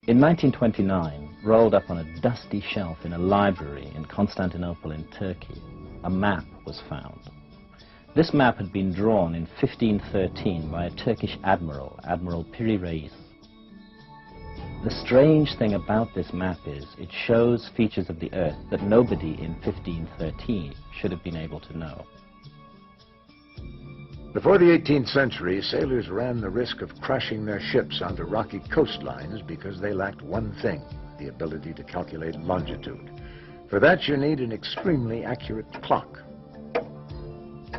In 1929, rolled up on a dusty shelf in a library in Constantinople in Turkey, a map was found. This map had been drawn in 1513 by a Turkish admiral, Admiral Piri Reis. The strange thing about this map is it shows features of the Earth that nobody in 1513 should have been able to know. Before the 18th century, sailors ran the risk of crashing their ships onto rocky coastlines because they lacked one thing, the ability to calculate longitude. For that, you need an extremely accurate clock.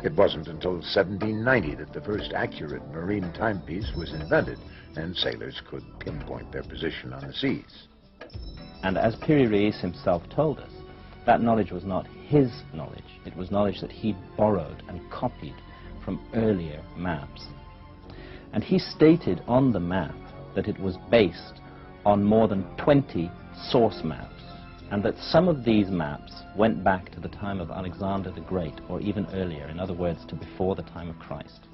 It wasn't until 1790 that the first accurate marine timepiece was invented, and sailors could pinpoint their position on the seas. And as Piri Reis himself told us, that knowledge was not his knowledge. It was knowledge that he'd borrowed and copied from earlier maps. And he stated on the map that it was based on more than 20 source maps, and that some of these maps went back to the time of Alexander the Great, or even earlier, in other words, to before the time of Christ.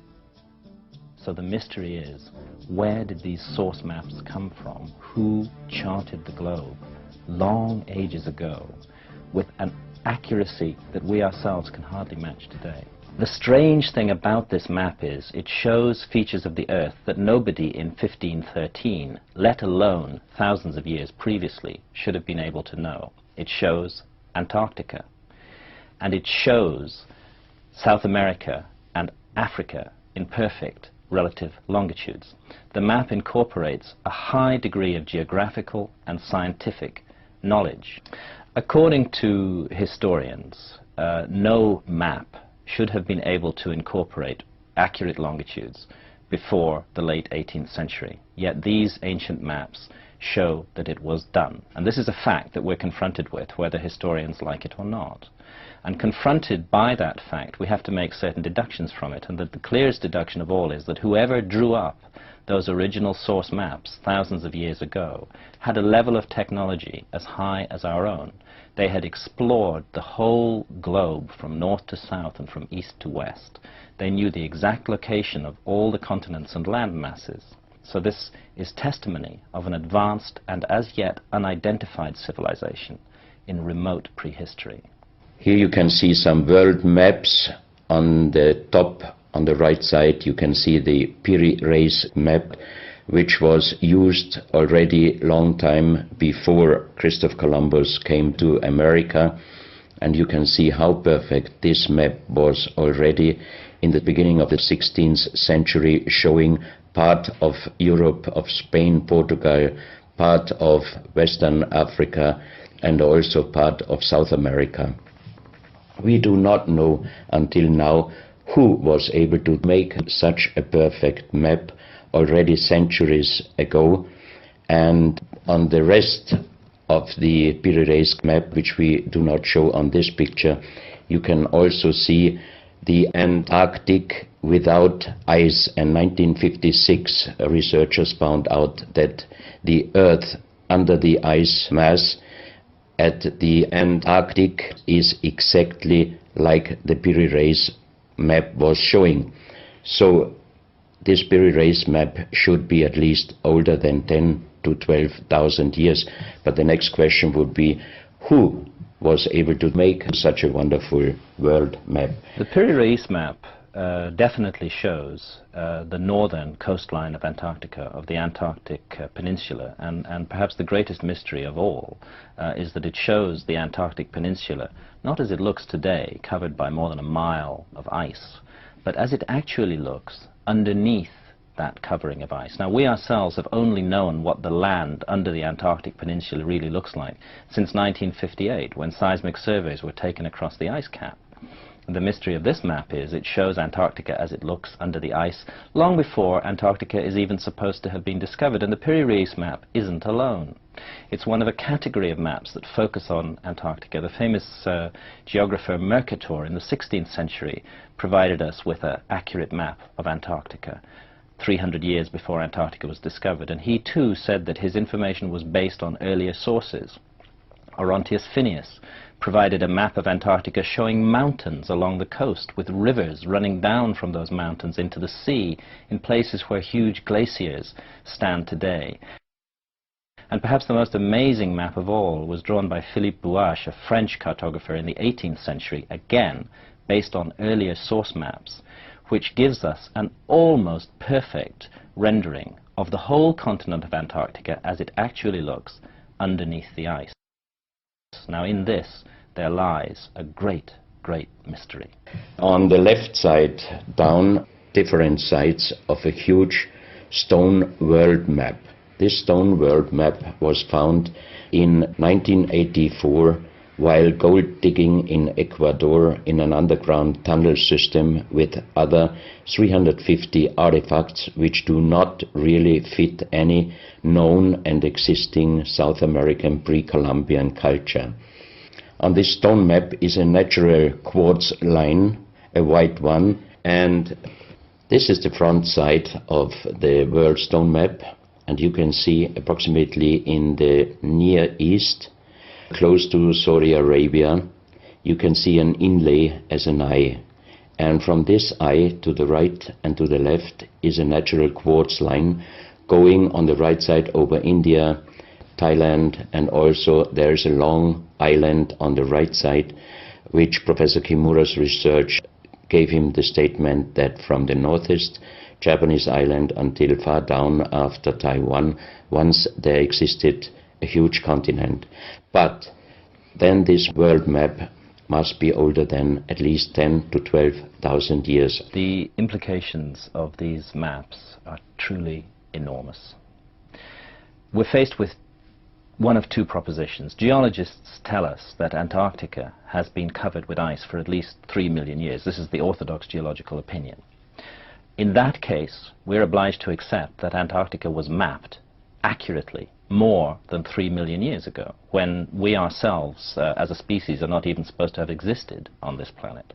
So the mystery is, where did these source maps come from? Who charted the globe long ages ago with an accuracy that we ourselves can hardly match today? The strange thing about this map is it shows features of the Earth that nobody in 1513, let alone thousands of years previously, should have been able to know. It shows Antarctica, and it shows South America and Africa in perfect relative longitudes. The map incorporates a high degree of geographical and scientific knowledge. According to historians, no map should have been able to incorporate accurate longitudes before the late 18th century. Yet these ancient maps show that it was done. And this is a fact that we're confronted with, whether historians like it or not. And confronted by that fact, we have to make certain deductions from it. And that the clearest deduction of all is that whoever drew up those original source maps thousands of years ago had a level of technology as high as our own. They had explored the whole globe from north to south and from east to west. They knew the exact location of all the continents and land masses. So this is testimony of an advanced and as yet unidentified civilization in remote prehistory. Here you can see some world maps. On the top, on the right side, you can see the Piri Reis map, which was used already long time before Christopher Columbus came to America. And you can see how perfect this map was already in the beginning of the 16th century, showing part of Europe, of Spain, Portugal, part of Western Africa, and also part of South America. We do not know until now who was able to make such a perfect map already centuries ago, and on the rest of the Piri Reis map, which we do not show on this picture, you can also see the Antarctic without ice. In 1956, researchers found out that the Earth under the ice mass at the Antarctic is exactly like the Piri Reis map was showing. So this Piri Reis map should be at least older than 10 to 12,000 years. But the next question would be, who was able to make such a wonderful world map? The Piri Reis map definitely shows the northern coastline of Antarctica, of the Antarctic Peninsula, and perhaps the greatest mystery of all is that it shows the Antarctic Peninsula not as it looks today, covered by more than a mile of ice, but as it actually looks underneath that covering of ice. Now, we ourselves have only known what the land under the Antarctic Peninsula really looks like since 1958, when seismic surveys were taken across the ice cap. The mystery of this map is it shows Antarctica as it looks under the ice long before Antarctica is even supposed to have been discovered. And the Piri Reis map isn't alone. It's one of a category of maps that focus on Antarctica. The famous geographer Mercator in the 16th century provided us with an accurate map of Antarctica 300 years before Antarctica was discovered. And he too said that his information was based on earlier sources. Orontius Phineas provided a map of Antarctica showing mountains along the coast with rivers running down from those mountains into the sea in places where huge glaciers stand today. And perhaps the most amazing map of all was drawn by Philippe Bouache, a French cartographer in the 18th century, again based on earlier source maps, which gives us an almost perfect rendering of the whole continent of Antarctica as it actually looks underneath the ice. Now in this there lies a great, great mystery. On the left side down, different sides of a huge stone world map. This stone world map was found in 1984 while gold digging in Ecuador in an underground tunnel system with other 350 artifacts which do not really fit any known and existing South American pre-Columbian culture. On this stone map is a natural quartz line, a white one, and this is the front side of the world stone map, and you can see approximately in the Near East, close to Saudi Arabia, you can see an inlay as an eye. And from this eye to the right and to the left is a natural quartz line going on the right side over India, Thailand, and also there is a long island on the right side, which Professor Kimura's research gave him the statement that from the northeast Japanese island until far down after Taiwan, once there existed a huge continent. But then this world map must be older than at least 10 to 12,000 years. The implications of these maps are truly enormous. We're faced with one of two propositions. Geologists tell us that Antarctica has been covered with ice for at least 3 million years. This is the orthodox geological opinion. In that case, we're obliged to accept that Antarctica was mapped accurately more than 3 million years ago, when we ourselves, as a species, are not even supposed to have existed on this planet.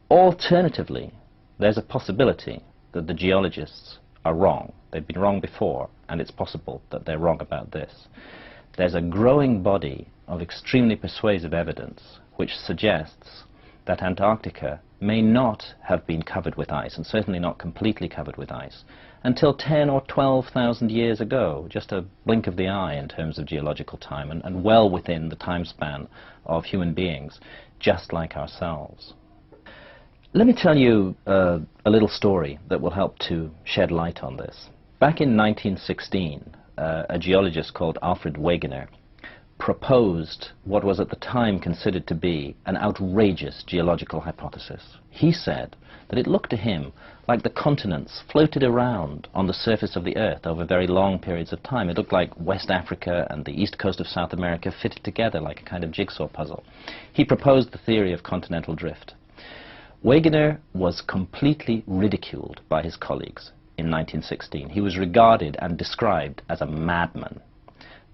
Alternatively, there's a possibility that the geologists are wrong. They've been wrong before, and it's possible that they're wrong about this. There's a growing body of extremely persuasive evidence which suggests that Antarctica may not have been covered with ice, and certainly not completely covered with ice, until 10 or 12,000 years ago, just a blink of the eye in terms of geological time, and well within the time span of human beings, just like ourselves. Let me tell you a little story that will help to shed light on this. Back in 1916, a geologist called Alfred Wegener proposed what was at the time considered to be an outrageous geological hypothesis. He said that it looked to him like the continents floated around on the surface of the Earth over very long periods of time. It looked like West Africa and the east coast of South America fitted together like a kind of jigsaw puzzle. He proposed the theory of continental drift. Wegener was completely ridiculed by his colleagues in 1916. He was regarded and described as a madman.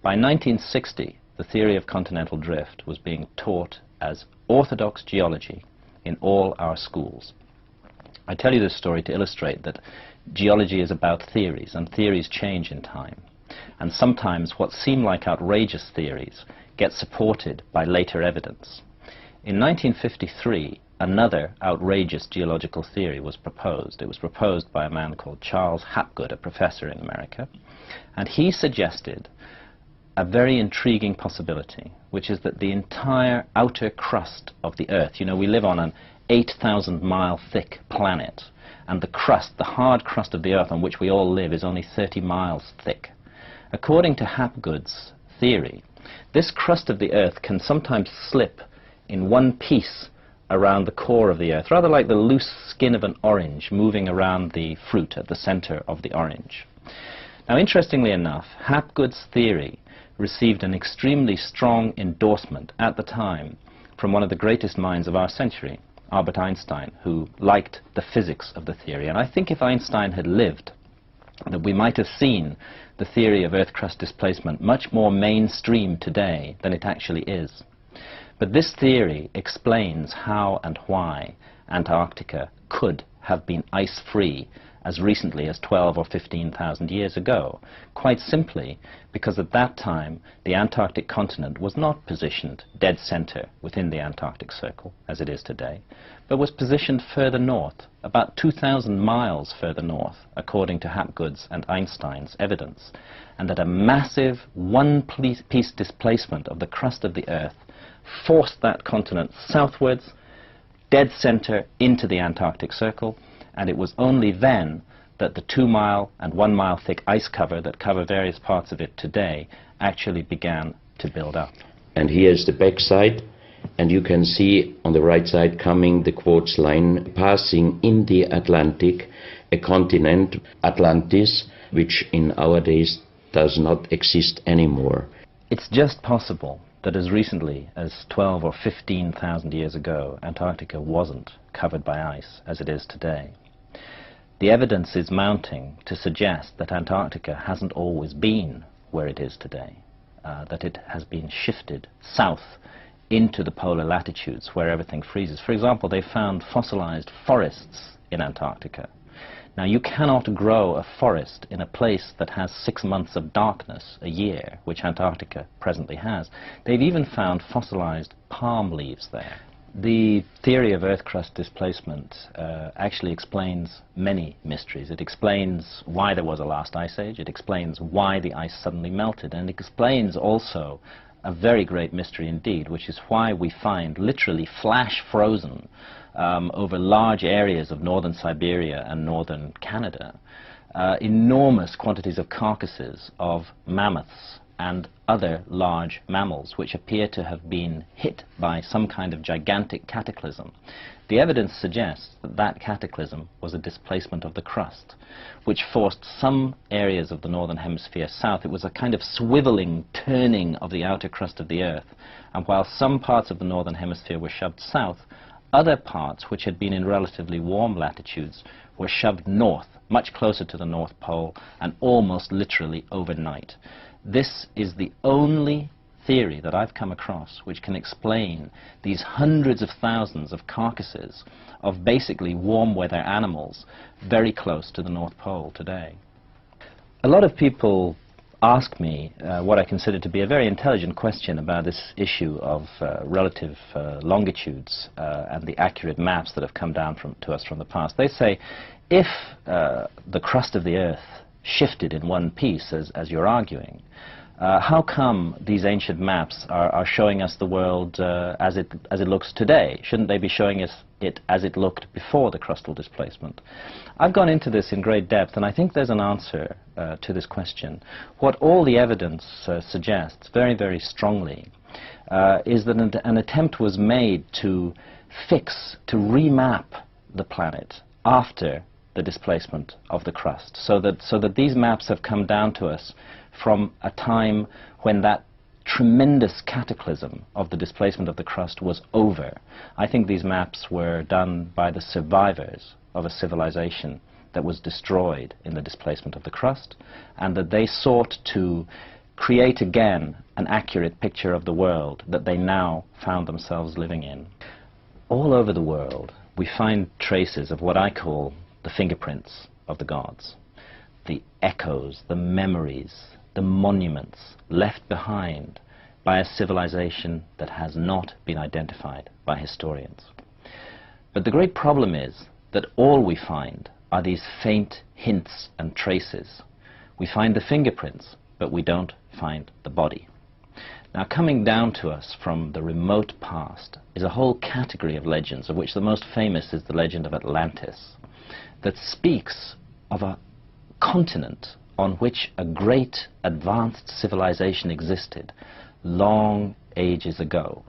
By 1960, the theory of continental drift was being taught as orthodox geology in all our schools. I tell you this story to illustrate that geology is about theories, and theories change in time. And sometimes what seem like outrageous theories get supported by later evidence. In 1953, another outrageous geological theory was proposed. It was proposed by a man called Charles Hapgood, a professor in America, and he suggested a very intriguing possibility, which is that the entire outer crust of the Earth, you know, we live on an 8,000-mile thick planet, and the crust, the hard crust of the Earth on which we all live, is only 30 miles thick. According to Hapgood's theory, this crust of the Earth can sometimes slip in one piece around the core of the Earth, rather like the loose skin of an orange moving around the fruit at the center of the orange. Now, interestingly enough, Hapgood's theory received an extremely strong endorsement at the time from one of the greatest minds of our century, Albert Einstein, who liked the physics of the theory. And I think if Einstein had lived, that we might have seen the theory of Earth crust displacement much more mainstream today than it actually is. But this theory explains how and why Antarctica could have been ice-free as recently as 12 or 15,000 years ago, quite simply because at that time the Antarctic continent was not positioned dead center within the Antarctic Circle, as it is today, but was positioned further north, about 2,000 miles further north, according to Hapgood's and Einstein's evidence, and that a massive one-piece displacement of the crust of the Earth forced that continent southwards, dead center into the Antarctic Circle, and it was only then that the 2-mile and 1-mile thick ice cover that cover various parts of it today actually began to build up. And here's the backside, and you can see on the right side coming the quartz line passing in the Atlantic, a continent, Atlantis, which in our days does not exist anymore. It's just possible that as recently as 12 or 15,000 years ago, Antarctica wasn't covered by ice as it is today. The evidence is mounting to suggest that Antarctica hasn't always been where it is today, that it has been shifted south into the polar latitudes where everything freezes. For example, they found fossilized forests in Antarctica. Now, you cannot grow a forest in a place that has 6 months of darkness a year, which Antarctica presently has. They've even found fossilized palm leaves there. The theory of Earth crust displacement actually explains many mysteries. It explains why there was a last ice age, it explains why the ice suddenly melted, and it explains also a very great mystery indeed, which is why we find literally flash frozen over large areas of northern Siberia and northern Canada, enormous quantities of carcasses of mammoths and other large mammals which appear to have been hit by some kind of gigantic cataclysm. The evidence suggests that that cataclysm was a displacement of the crust, which forced some areas of the northern hemisphere south. It was a kind of swiveling, turning of the outer crust of the Earth, and while some parts of the northern hemisphere were shoved south, other parts, which had been in relatively warm latitudes, were shoved north, much closer to the North Pole, and almost literally overnight. This is the only theory that I've come across which can explain these hundreds of thousands of carcasses of basically warm weather animals very close to the North Pole today. A lot of people ask me what I consider to be a very intelligent question about this issue of relative longitudes and the accurate maps that have come down to us from the past. They say, if the crust of the Earth shifted in one piece, as you're arguing, how come these ancient maps are showing us the world as it looks today? Shouldn't they be showing us it as it looked before the crustal displacement? I've gone into this in great depth, and I think there's an answer to this question. What all the evidence suggests very, very strongly is that an attempt was made to remap the planet after the displacement of the crust, so that these maps have come down to us from a time when that tremendous cataclysm of the displacement of the crust was over. I think these maps were done by the survivors of a civilization that was destroyed in the displacement of the crust, and that they sought to create again an accurate picture of the world that they now found themselves living in. All over the world we find traces of what I call the fingerprints of the gods, the echoes, the memories, the monuments left behind by a civilization that has not been identified by historians. But the great problem is that all we find are these faint hints and traces. We find the fingerprints, but we don't find the body. Now, coming down to us from the remote past is a whole category of legends, of which the most famous is the legend of Atlantis, that speaks of a continent on which a great advanced civilization existed long ages ago.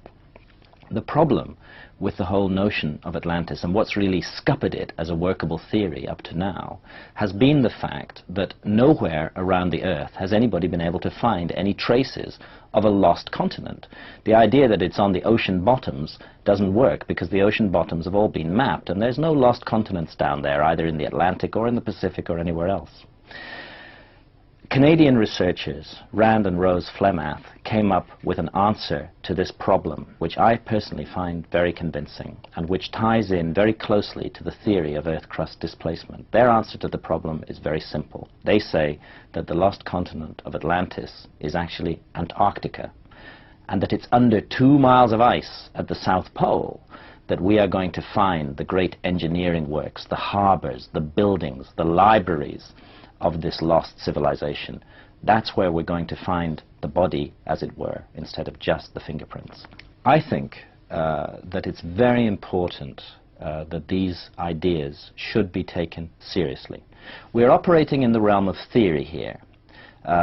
The problem with the whole notion of Atlantis, and what's really scuppered it as a workable theory up to now, has been the fact that nowhere around the Earth has anybody been able to find any traces of a lost continent. The idea that it's on the ocean bottoms doesn't work, because the ocean bottoms have all been mapped, and there's no lost continents down there, either in the Atlantic or in the Pacific or anywhere else. Canadian researchers, Rand and Rose Flemath, came up with an answer to this problem, which I personally find very convincing, and which ties in very closely to the theory of Earth crust displacement. Their answer to the problem is very simple. They say that the lost continent of Atlantis is actually Antarctica, and that it's under 2 miles of ice at the South Pole that we are going to find the great engineering works, the harbors, the buildings, the libraries of this lost civilization. That's where we're going to find the body, as it were, instead of just the fingerprints. I think that it's very important that these ideas should be taken seriously. We're operating in the realm of theory here.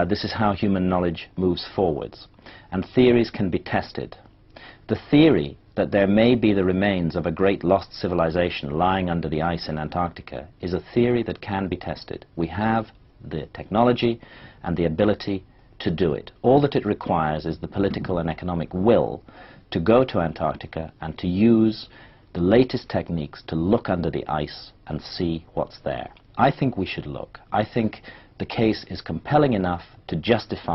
This is how human knowledge moves forwards, and theories can be tested. The theory that there may be the remains of a great lost civilization lying under the ice in Antarctica is a theory that can be tested. We have the technology and the ability to do it. All that it requires is the political and economic will to go to Antarctica and to use the latest techniques to look under the ice and see what's there. I think we should look. I think the case is compelling enough to justify